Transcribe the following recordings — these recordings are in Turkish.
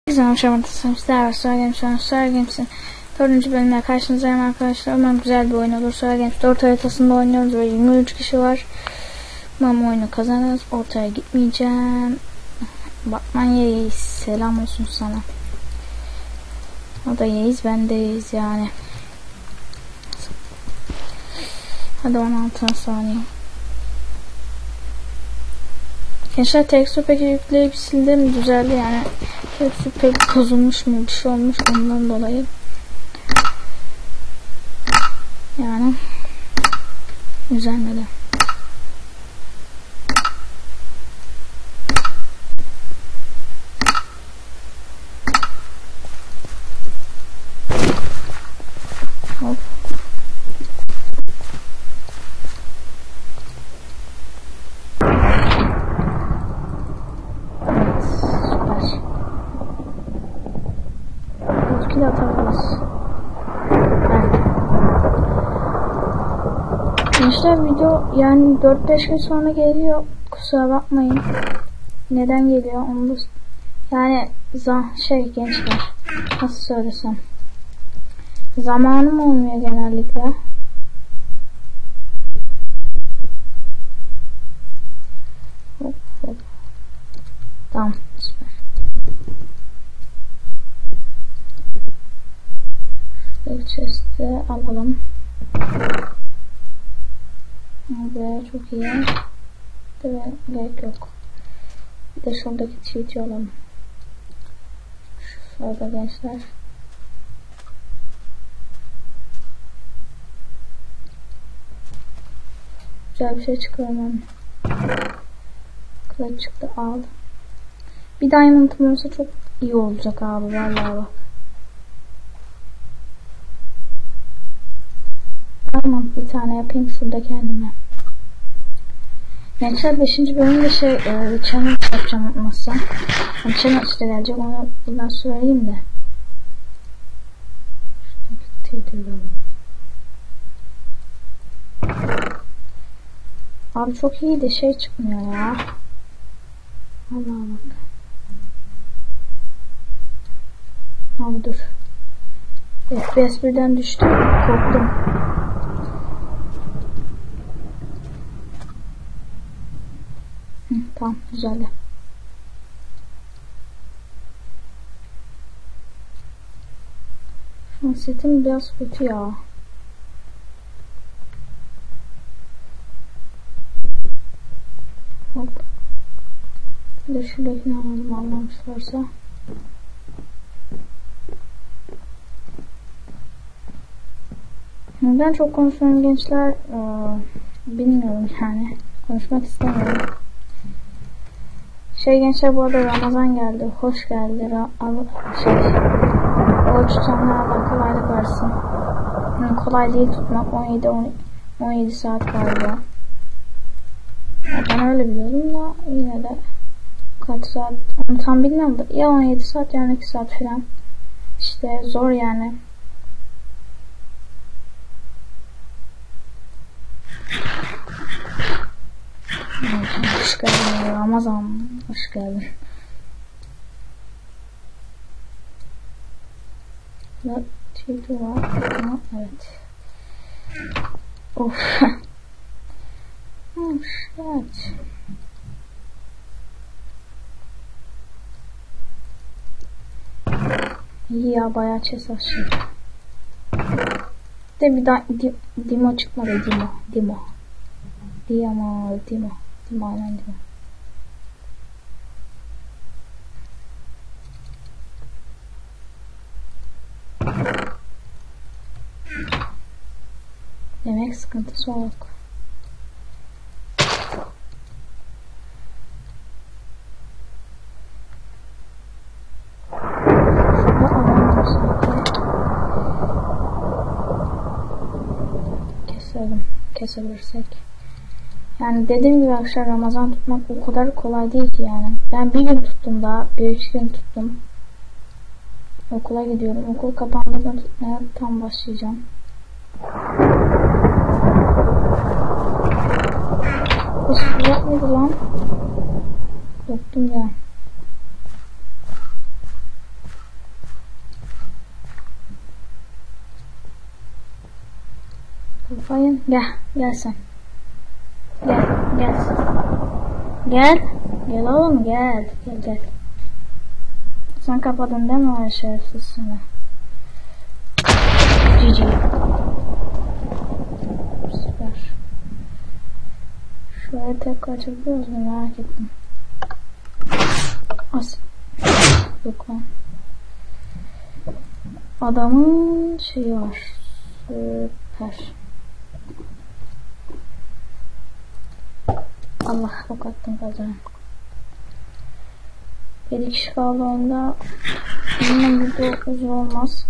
Güzel şamatası sizler Solar Games'in 4. bölümüne karşınızdayım arkadaşlar. Umarım güzel bir oyun olur. Solar Games 4 haritasında oynuyoruz ve 23 kişi var. Umarım oyunu kazanırız. Ortaya gitmeyeceğim. Batman Yeğiz, selam olsun sana. O da Yeğiz, ben de Yeğiz yani. Hadi 16 saniye. Gençler tekstür peki yükleyip sildim, düzeldi yani. Tekstür pek bozulmuş mu, bir şey olmuş ondan dolayı. Yani düzelmedi. Hop. Gençler video yani 4-5 gün sonra geliyor, kusura bakmayın. Neden geliyor onu da yani gençler nasıl söylesem, zamanım olmuyor genellikle. Hop hop. Tamam, süper. Şuradaki chest'i alalım. Buraya çok iyi. Gerek yok. Bir de şuradaki çiğci alalım. Şurada gençler. Güzel bir şey çıkarmam. Kılıç çıktı, al. Bir diamond'ım olsa çok iyi olacak abi, vallahi bak. Diamond bir tane yapayım şurada kendime. Gençler 5. bölümde challenge yapacağım unutmazsam. Yani challenge de gelecek, onu buradan söyleyeyim de. Abi çok iyi de çıkmıyor ya. Allah bak. Abi dur. FPS birden düştü. Korktum. Tamam, güzel. Şu an setim biraz kötü ya. Hop. Bir de şuradakini alalım, almamışlarsa. Neden çok konuşuyorum gençler? Bilmiyorum yani. Konuşmak istemiyorum. Gençler, bu arada Ramazan geldi. Hoş geldi. Oruç tutanlara Allah kolaylık versin. Yani kolay değil tutmak. 17 saat galiba. Ben öyle biliyordum da yine de kaç saat onu tam bilmiyorum da ya 17 saat ya 12 saat falan. İşte zor yani. Hoş geldin Ramazan, hoş geldin. Burada çiğdi var. Evet. Of. Evet. İyi ya, bayağı chest açtım. De bir daha Dimo çıkmadı, Dimo aynen Dimo. Demek sıkıntısı yok. Kesebilirsek. Yani dediğim gibi arkadaşlar, Ramazan tutmak o kadar kolay değil ki yani. Ben bir gün tuttum, daha bir iki gün tuttum. Okula gidiyorum. Okul kapandığında tutmaya tam başlayacağım. Bu sıcak mıydı lan? Yoktum ya. Kafayın. Gel sen. Gel. Gel oğlum gel. Sen kapadın değil mi o şerefsizsini? GG. Süper. Şöyle tekrar açabiliyoruz mu merak ettim. Yok lan. Adamın şeyi var. Süper. Allah ok attım kazanım. 7 kişi kaldı onda. Bunun video uzun olmaz.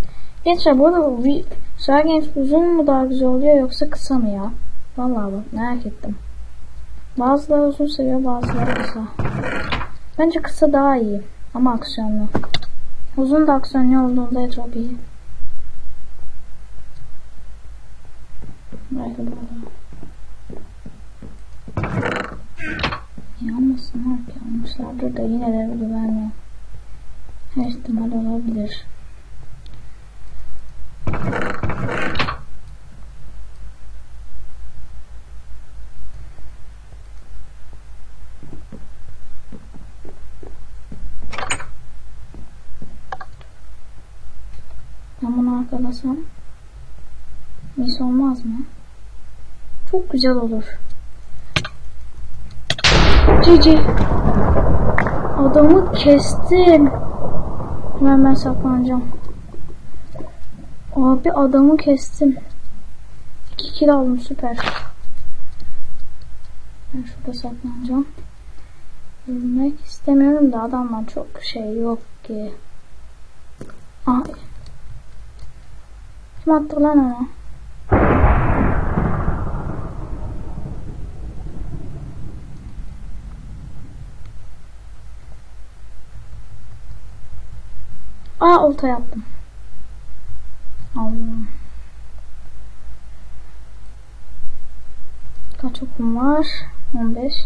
Gençler bu arada bir Star Games uzun mu daha güzel oluyor yoksa kısa mı ya? Vallahi bak merak ettim. Bazıları uzun seviyor, bazıları kısa. Bence kısa daha iyi ama aksiyonlu. Uzun da aksiyonlu olduğunda çok iyi. Belki burada. Yanmasınlar ki, yanmışlardır da yine de güvenmiyorum. Her ihtimal olabilir. Ben bunu arkalasam mis olmaz mı? Çok güzel olur. Cici. Adamı kestim. Hemen ben saklanacağım. Abi adamı kestim. 2 kill aldım, süper. Ben şurada saklanacağım. Ölmek istemiyorum da adamlar çok şey yok ki. Ay. Kim attı lan onu? Olta yaptım. Allah'ım. Kaç okum var? 15.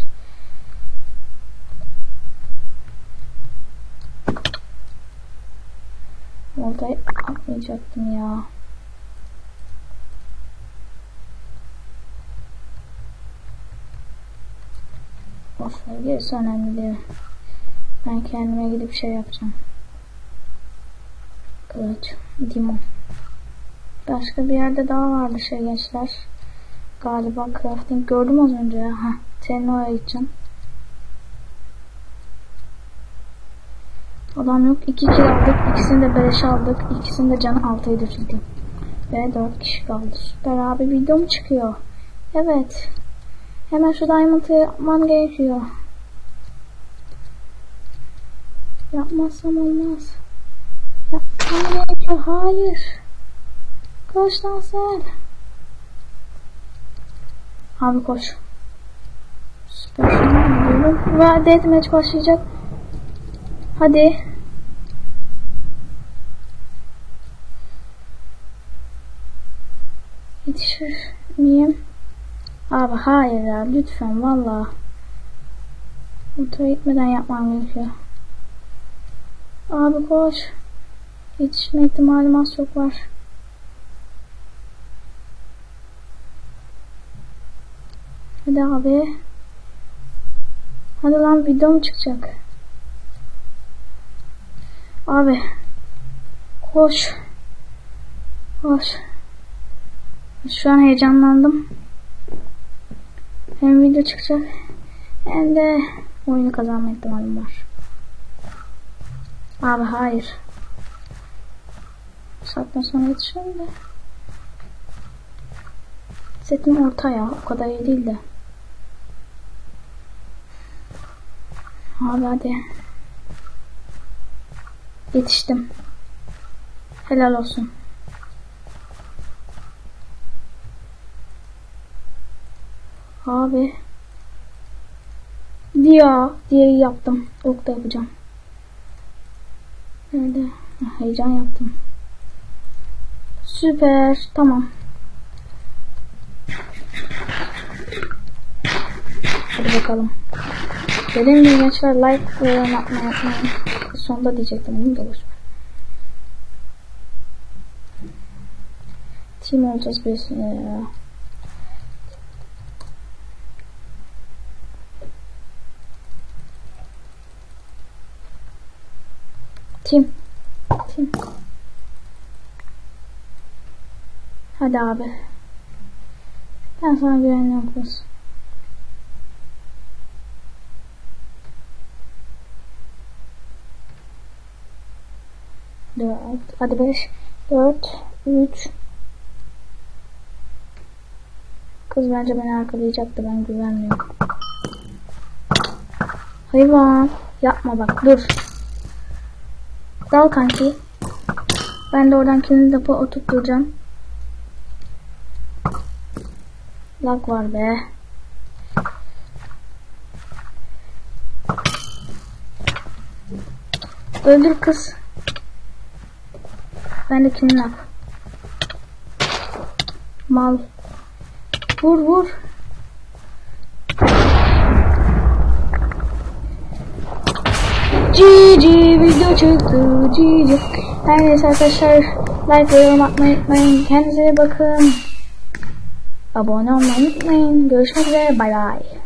Oltayı atmayacaktım ya. Boşver, gerisi önemli değil. Ben kendime gidip şey yapacağım. Kılıç, Dimon. Başka bir yerde daha vardı şey gençler. Galiba crafting gördüm az önce ya. Tenno'ya gideceğim. Adam yok. 2 kill aldık. İkisini de beleş aldık. İkisinin de canı 6'ydı çünkü. Ve 4 kişi kaldı. Süper abi, video mu çıkıyor? Evet. Hemen şu diamond'ı yapmam gerekiyor. Yapmazsam olmaz. Yapmam gerekiyor. Hayır. Koş lan sen. Abi koş. Süper. Şunu alıyorum. Ve deathmatch başlayacak. Hadi. Yetişir miyim? Abi hayır ya, lütfen valla. Ultra gitmeden yapmam gerekiyor. Abi koş. Yetişme ihtimalim az çok var. Hadi abi. Hadi lan, video mu çıkacak? Abi. Koş. Koş. Şu an heyecanlandım. Hem video çıkacak hem de oyunu kazanma ihtimalim var. Abi hayır. Saatten sonra yetişiyorum da. Setim orta ya, o kadar iyi değil de. Abi hadi. Yetiştim. Helal olsun. Abi. Diye yaptım. Ok da yapacağım. Nerede? Heyecan yaptım. Süper. Tamam. Hadi bakalım. Dediğim gibi gençler, like ve yorum atmayı unutmayın. Sonunda diyecektim bunu da boş ver. Team olacağız birisine ya. Tim. Hadi abi. Ben sana güvenmiyorum kız. Hadi 5, 4, 3. Kız bence beni arkalayacaktı, ben güvenmiyorum. Hayvan. Yapma bak, dur. Dal kanki. Ben de oradan kilini de oturtacağım. Lag var be. Öldür kız. Ben de kilini yap. Mal. Vur. GG video çıktı. GG. Her neyse arkadaşlar, like ve yorum atmayı unutmayın. Kendinize bakın. Abone olmayı unutmayın. Görüşmek üzere. Bye bye.